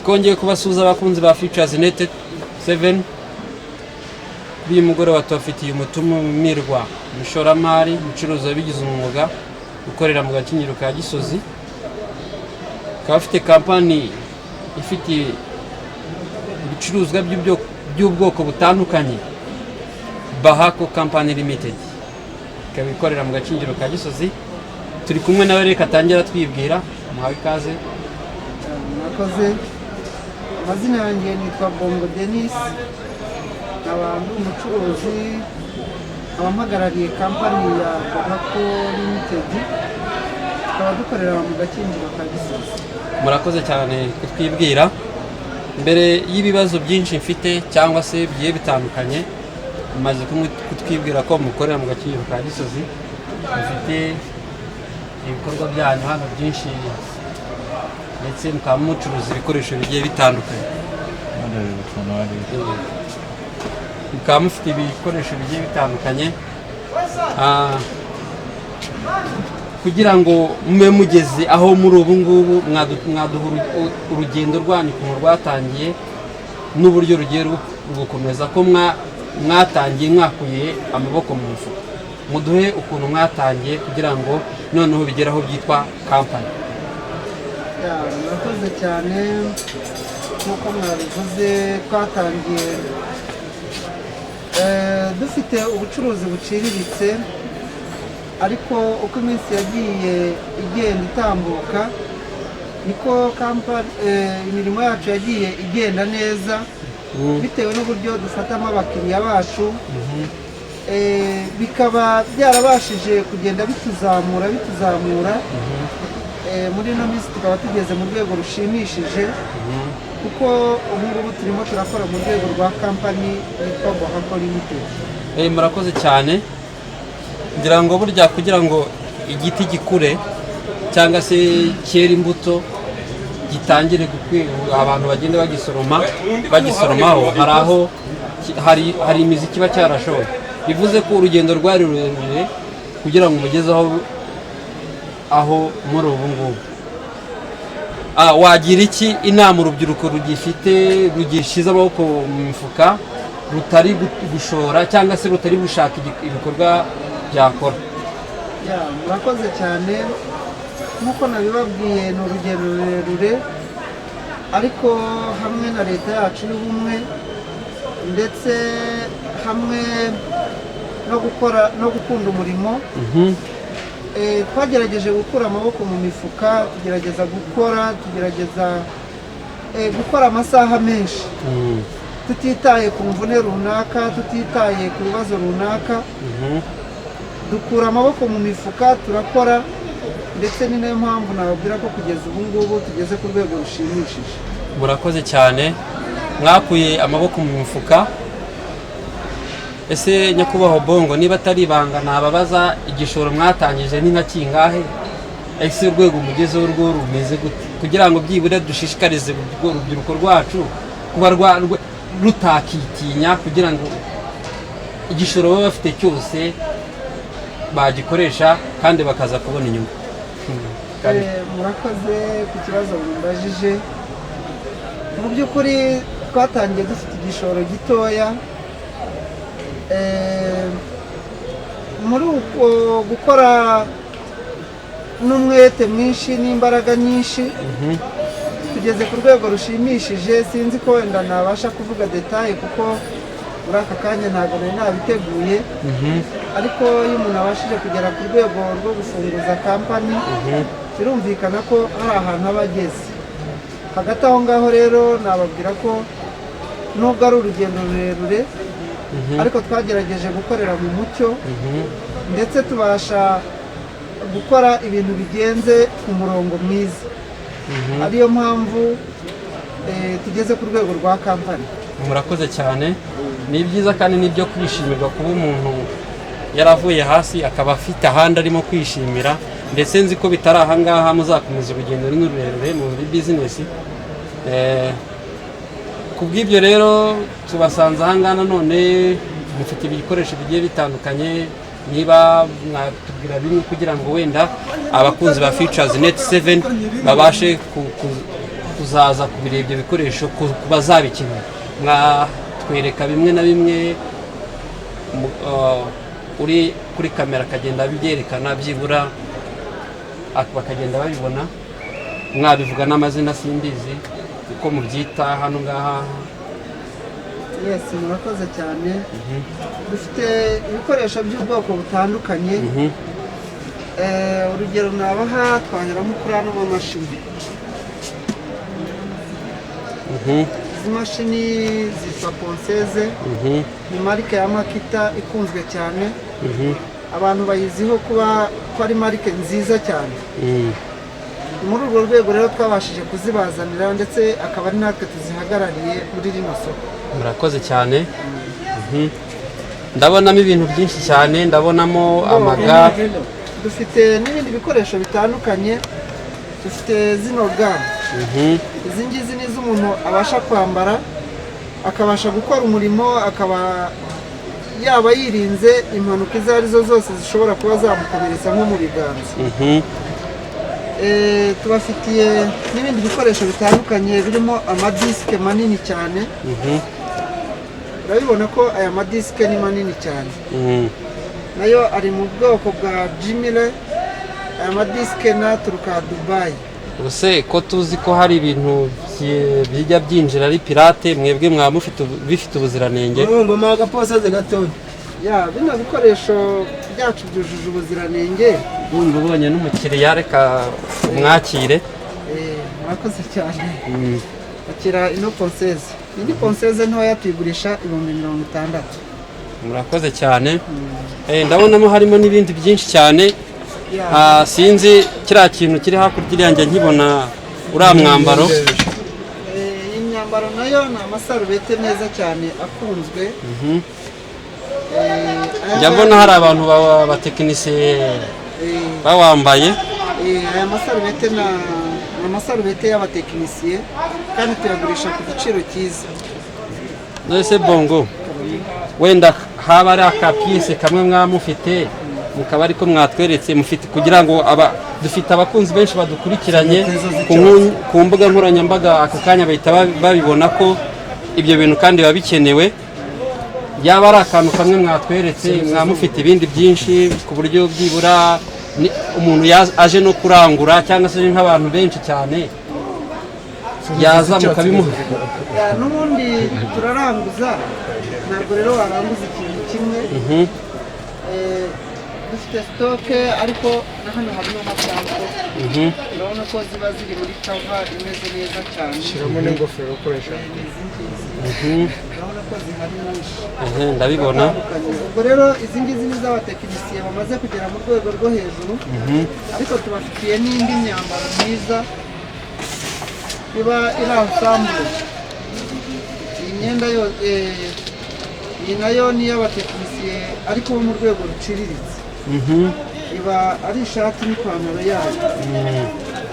twongeye kubasuhuza abakunzi ba Features Net 7. Uyu mugoroba tubafitiye umutumirwa umushoramari umucuruzi wabigize umwuga ukorera mu Gacinyiro ka Gisozi, akaba afite kampani ifite ibicuruzwa by'ubwoko butandukanye, Bahako Company Limited, ikaba ikorera mu Gacinyiro ka Gisozi. Turi kumwe nawe, reka atangira twibwira. Muhawe ikaze. Murakoze. Amazina yanjye nitwa Bongo Denis, abantu umucuruzi abampagarariye kampani ya Bahako Limited, tukaba dukorera mu Gacinyiro ka Gisozi. Murakoze cyane kutwibwira. Mbere y'ibibazo byinshi mfite cyangwa se bigiye bitandukanye, maze kutwibwira ko mukorera mu Gacinyiro ka Gisozi, mufite ibikorwa byanyu hano byinshi ndetse mukaba mucuruza ibikoresho bigiye bitandukanye. Mukaba mufite ibikoresho bigiye bitandukanye kugira ngo mube mugeze aho muri ubu ngubu, mwaduha urugendo rwanyu ukuntu rwatangiye n'uburyo rugiye gukomeza, ko mwatangiye mwakuye amaboko mu mufuka. Muduhe ukuntu mwatangiye kugira ngo noneho bigere aho byitwa kampani. Murakoze cyane. Nk'uko mwabivuze, twatangiye dufite ubucuruzi buciriritse, ariko uko iminsi yagiye igenda itambuka niko imirimo yacu yagiye igenda neza, bitewe n'uburyo dufatamo abakiriya bacu. Bikaba byarabashije kugenda bituzamura. Muri ino minsi tukaba tugeze mu rwego rushimishije, kuko ubu ngubu turimo turakora mu rwego rwa kampani yitwa Bahako Limited. Murakoze cyane. Ngira ngo burya kugira ngo igiti gikure cyangwa se cyera imbuto gitangire abantu bagenda bagisoromaho, hari aho hari imizi kiba cyarashoye. Bivuze ko urugendo rwari rurerure kugira ngo mugeze aho muri ubu ngubu. Wagira iki inama urubyiruko rugishize amaboko mu mifuka, rutari gushora cyangwa se rutari gushaka ibikorwa byakora? Murakoze cyane. Nk'uko nabibabwiye, ni urugendo rurerure, ariko hamwe na leta yacu y'ubumwe ndetse hamwe no gukunda umurimo, twagerageje gukura amaboko mu mifuka, tugerageza gukora amasaha menshi, tutitaye ku mvune runaka, tutitaye ku bibazo runaka. Dukura amaboko mu mifuka, turakora, ndetse ni nayo mpamvu nababwira ko kugeza ubu ngubu tugeze ku rwego rushimishije. Murakoze cyane. Mwakuye amaboko mu mifuka. Ese nyakubahwa Bongo, niba atari ibanga nababaza, igishoro mwatangije ni nka kingahe? Ese urwego mugezeho rwo rumeze gute, kugira ngo byibura dushishikarize urubyiruko rwacu kuba rutakitinya, kugira ngo igishoro baba bafite cyose bagikoresha kandi bakaza kubona inyungu? Murakoze ku kibazo mumbajije. Mu by'ukuri twatangiye dufite igishoro gitoya. Muri uko gukora n'umwete mwinshi n'imbaraga nyinshi, tugeze ku rwego rushimishije. Sinzi ko wenda nabasha kuvuga detaye, kuko muri aka kanya ntabwo nari nabiteguye, ariko iyo umuntu abashije kugera ku rwego rwo gufunguza kampani, birumvikana ko hari ahantu aba ageze. Hagati aho ngaho rero nababwira ko nubwo ari urugendo rurerure, ariko twagerageje gukorera mu mucyo, ndetse tubasha gukora ibintu bigenze ku murongo mwiza. Ariyo mpamvu tugeze ku rwego rwa kampani. Murakoze cyane. Ni byiza kandi n'ibyo kwishimirwa kuba umuntu yaravuye hasi akaba afite ahandi arimo kwishimira, ndetse nzi ko bitari ahangaha muzakomeza urugendo rurerure muri bizinesi. Kubw'ibyo rero tubasanze ahangaha none, mufite ibikoresho bigiye bitandukanye. Niba mwatubwira bimwe kugira ngo wenda abakunzi ba Features Net 7 babashe kuzaza kubireba ibyo bikoresho ku bazabikenera, mwatwereka bimwe na bimwe uri kuri kamera akagenda abyerekana byibura bakagenda babibona, mwabivuga n'amazina simbizi uko mubyita hano ngaha? Yes, murakoze cyane. Dufite ibikoresho by'ubwoko butandukanye. Urugero nabaha twanyuramo kuri ano mamashini. Izi mashini zitwa ponseze, ni marike ya Makita ikunzwe cyane. Abantu bayiziho kuba ko ari marike nziza cyane. Muri urwo rwego rero twabashije kuzibazanira ndetse akaba ari natwe tuzihagarariye muri rino soko. Murakoze cyane. Ndabonamo ibintu byinshi cyane, ndabonamo amaga. Dufite n'ibindi bikoresho bitandukanye. Dufite zino ga. Izi ngizi ni z'umuntu abasha kwambara akabasha gukora umurimo, akaba yaba yirinze impanuka izo arizo zose zishobora kuba zamukomeretsa nko mu biganza. Tubafitiye n'ibindi bikoresho bitandukanye birimo amadisike manini cyane. Urabibona ko aya madisike ni manini cyane. Nayo ari mu bwoko bwa Jimile. Aya madisike naturuka Dubai. Ubuse ko tuzi ko hari ibintu bijya byinjira ari pirate, mwebwe bifite ubuziranenge? Ngoma agaposaze gatoya. Ya, bino bikoresho byacu byujuje ubuziranenge. Wumva ubonye n'umukiriya reka umwakire. Murakoze cyane. Akira ino ponseze. Iyi ponseze ntoya tuyigurisha 60,000. Murakoze cyane. Ndabonamo harimo n'ibindi byinshi cyane. Sinzi kiriya kintu kiri hakurya yanjye nkibona uriya mwambaro. Iyi myambaro nayo ni amasarubete meza cyane akunzwe. Njya mbona hari abantu b'abatekinisiye bawambaye. Aya masarubete ni amasarubete y'abatekinisiye kandi tuyagurisha ku giciro cyiza. Nose bongo wenda haba ari akapiyese kamwe mwamufite mukaba ariko mwatweretse mufite kugira ngo dufite abakunzi benshi badukurikiranye ku mbuga nkoranyambaga aka kanya bahita babibona ko ibyo bintu kandi biba bikenewe. Yaba ari akantu kamwe mwatweretse mwamufite ibindi byinshi ku buryo byibura umuntu aje no kurangura cyangwa se nk'abantu benshi cyane yaza mukabimuha. N'ubundi turaranguza, ntabwo rero waranguza ikintu kimwe. Dufite stoke ariko na hano harimo amasango. Urabona ko ziba ziri muri kava imeze neza cyane. Shiramo n'ingofero ukoresha. Urabona ko zihari nyinshi. Ndabibona. Ubwo rero izi ngizi ni z'abatekinisiye bamaze kugera mu rwego rwo hejuru. Ariko tubafitiye n'indi myambaro myiza iba iri ensemble. Iyi myenda iyi nayo ni iy'abatekinisiye ariko bo mu rwego ruciriritse. Iba ari ishati n'ipantaro yayo.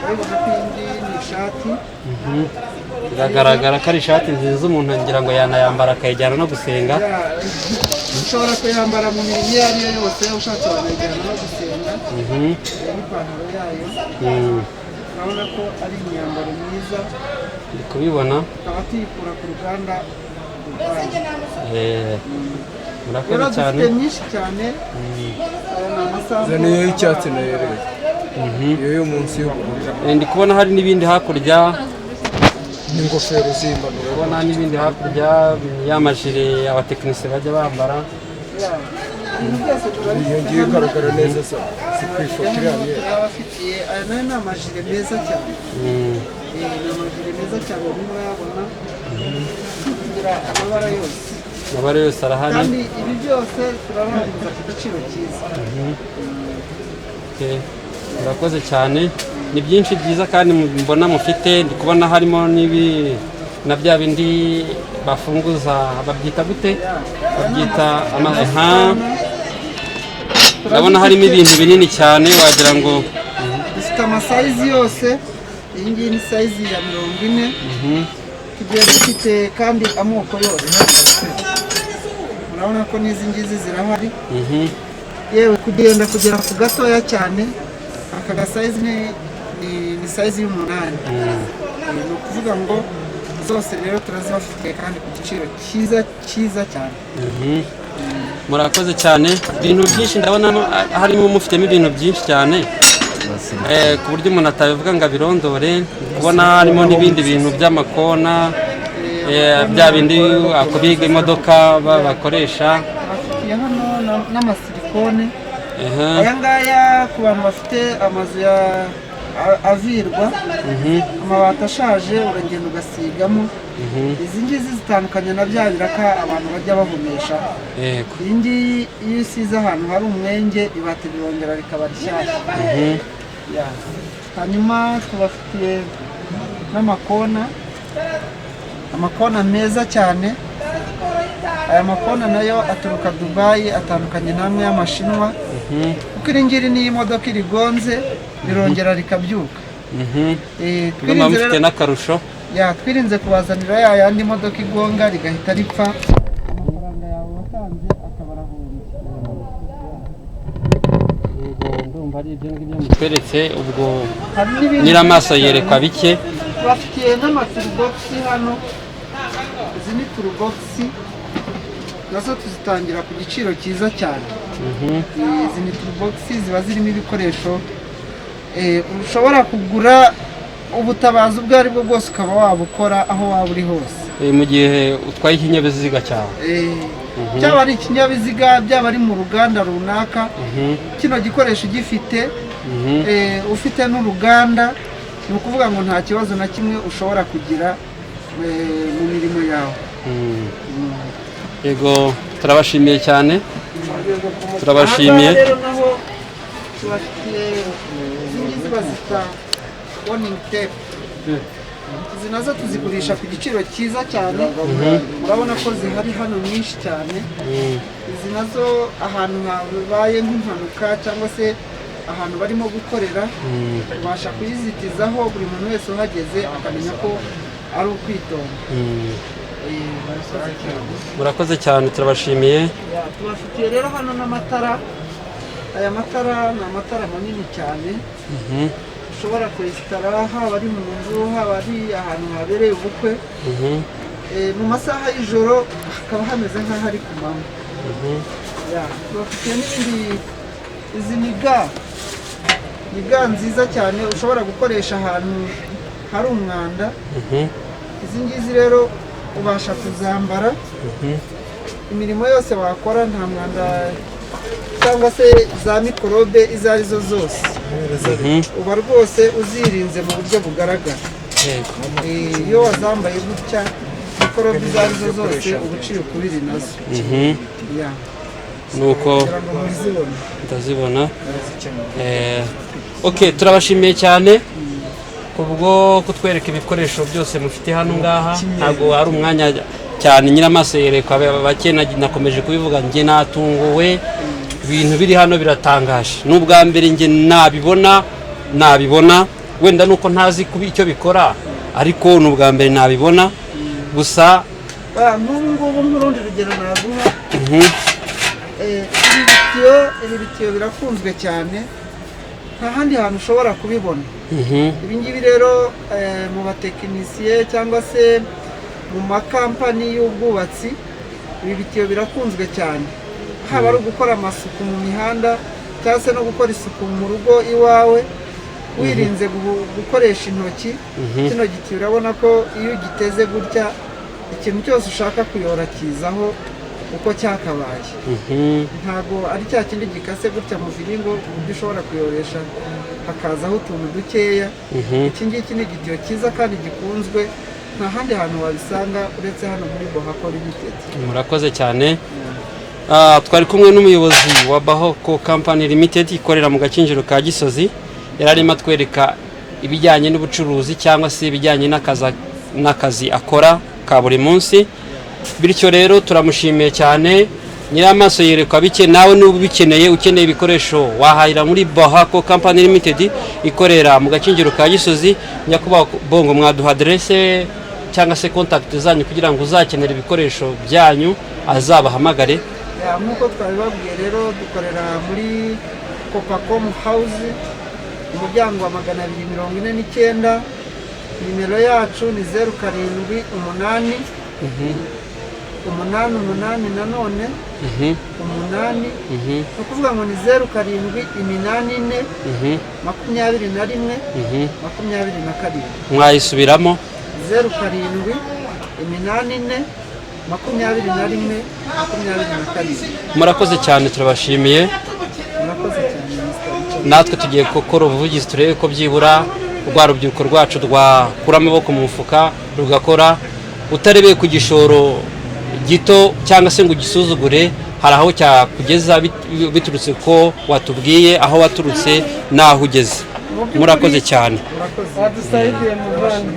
Urabona ko indi ni ishati. Biragaragara ko ari ishati nziza umuntu ngira ngo yanayambara akayijyana no gusenga. Ushobora kuyambara mu mirimo iyo ari yo yose ushatse wanayijyana no gusenga. N'ipantaro yayo. Urabona ko ari imyambaro myiza. Ndi kubibona. Tukaba tuyikura ku ruganda Dubai. Murakoze cyane. Dufite myinshi cyane. Zaniyo y'icyatsi nayo rero. Iyo munsi y'ubururu. Ndi kubona hari n'ibindi hakurya. N'ingofero z'impanuro. Ubona n'ibindi hakurya y'amajire abatekinisiye bajya bambara. Iyo ngiyo igaragara neza si kwifotora yamye. Abafitiye aya nayo ni amajire meza cyane. Ni amajire meza cyane urimo urayabona. Kugira amabara yose. Amabara yose arahari. Kandi ibi byose turaranguza ku giciro cyiza. Murakoze cyane. Ni byinshi byiza kandi mbona mufite. Ndi kubona harimo na bya bindi bafunguza babyita gute? Babyita amaha. Ndabona harimo ibintu binini cyane wagira ngo dufite amasayizi yose. Iyi ngiyi ni sayizi ya 40. Tugiye dufite kandi amoko yose. Urabona ko n'izi ngizi zirahari. Yewe kugenda kugera ku gatoya cyane. Aka gasayizi ni sayizi y'8. ni ukuvuga ngo zose rero turazibafitiye kandi ku giciro cyiza cyane. Murakoze cyane, ibintu byinshi ndabona harimo mufitemo ibintu byinshi cyane ku buryo umuntu atabivuga ngo abirondore. Kubona harimo n'ibindi bintu by'amakona, bya bindi akubiga imodoka bakoresha. Bafitiye hano n'amasilikone, aya ngaya ku bantu bafite amazu avirwa, amabati ashaje uragenda ugasigamo. Izi ngizi zitandukanye na bya biraka abantu bajya bahumesha. Iyi ngiyi iyo isize ahantu hari umwenge ibati rirongera rikaba rishyashya. Hanyuma tubafitiye n'amakona, amakona meza cyane. Aya makona nayo aturuka Dubai, atandukanye n'amwe y'amashinwa, kuko iri ngiri niyo imodoka irigonze rirongera rikabyuka. Mufite n'akarusho, twirinze kubazanira ya yandi modoka igonga rigahita ripfa, amafaranga yawe watanze akaba arahombye. Ndumva ari ibyo ngibyo mutweretse. Ubwo nyiramaso yerekwa bike. Bafitiye n'amaturubogisi hano, izi ni turubogisi nazo tuzitangira ku giciro cyiza cyane. Izi ni turubogisi ziba zirimo ibikoresho ushobora kugura ubutabazi ubwo ari bwo bwose ukaba wabukora aho waba uri hose mu gihe utwaye ikinyabiziga cyawe. cyaba ari ikinyabiziga, byaba ari mu ruganda runaka, kino gikoresho gifite ufite n'uruganda, ni ukuvuga ngo nta kibazo na kimwe ushobora kugira mu mirimo yawe. Yego, turabashimiye cyane, turabashimiye. Rero naho tubafitiye izi bazita warning tape. Izi nazo tuzigurisha ku giciro cyiza cyane, murabona ko zihari hano nyinshi cyane. Izi nazo ahantu habaye nk'impanuka cyangwa se ahantu barimo gukorera, ubasha kuyizitizaho buri muntu wese uhageze akamenya ko ari ukwitonda. Murakoze cyane, turabashimiye. Tubafitiye rero hano n'amatara. Aya matara ni amatara manini cyane, ushobora kwesitara haba ari mu nzu, haba ari ahantu habereye ubukwe. Mu masaha y'ijoro hakaba hameze nk'aho ari ku manywa. Tubafitiye izi ni ga nziza cyane ushobora gukoresha ahantu hari umwanda. Izi ngizi rero ubasha kuzambara, imirimo yose wakora nta mwanda cyangwa se za mikorobe izo arizo zose uba rwose uzirinze mu buryo bugaragara. Iyo wazambaye gutya mikorobe izo arizo zose uba uciye ukubiri nazo. Nuko ndazibona. Turabashimiye cyane kubwo kutwereka ibikoresho byose mufite hano ngaha. Ntabwo ari umwanya cyane, nyiramaso yerekwa bake, nakomeje kubivuga, njye natunguwe. Ibintu biri hano biratangaje, n'ubwa mbere njye nabibona, wenda nuko ntazi kubi icyo bikora, ariko n'ubwa mbere nabibona. Gusa nk'ubu ngubu nk'urundi rugero naguha, ibi bitiyo birakunzwe cyane, nta handi hantu ushobora kubibona. Ibi ngibi rero mu batekinisiye cyangwa se mu makampani y'ubwubatsi, ibi bitiyo birakunzwe cyane, haba ari ugukora amasuku mu mihanda cyangwa se no gukora isuku mu rugo iwawe wirinze gukoresha intoki. Kino gitiyo urabona ko iyo ugiteze gutya, ikintu cyose ushaka kuyora kizaho uko cyakabaye. Ntabwo ari cya kindi gikase gutya mu viringo ku buryo ushobora kuyoresha hakazaho utuntu dukeya. Iki ngiki ni igitiyo cyiza kandi gikunzwe, nta handi hantu wabisanga uretse hano muri Bohako Limited. Murakoze cyane. Twari kumwe n'umuyobozi wa Bohako Company Limited ikorera mu Gakinjiro ka Gisozi. Yari arimo atwereka ibijyanye n'ubucuruzi cyangwa se ibijyanye n'akazi akora ka buri munsi. Bityo rero turamushimiye cyane. Nyiramaso yerekwa bike, nawe n'ubu bikeneye, ukeneye ibikoresho wahahira muri Bohako Company Limited ikorera mu Gakinjiro ka Gisozi. Nyakubahwa Bongo, mwaduha adresse cyangwa se contact zanyu kugira ngo uzakenera ibikoresho byanyu azabahamagare. Nk'uko twabibabwiye rero, dukorera muri Copacom House, umuryango wa 249. nimero yacu ni 0788 888 nanone 8 ni ukuvuga ngo ni 0784 21 22. mwayisubiramo 0784 21 22. murakoze cyane turabashimiye Murakoze cyane Mr. natwe tugiye gukora ubuvugizi turebe ko byibura rwa rubyiruko rwacu rwakura amaboko mu mufuka rugakora utarebeye ku gishoro gito cyangwa se ngo ugisuzugure hari aho cyakugeza biturutse ko watubwiye aho waturutse n'aho ugeze murakoze cyane Wadusaidiye mu Rwanda.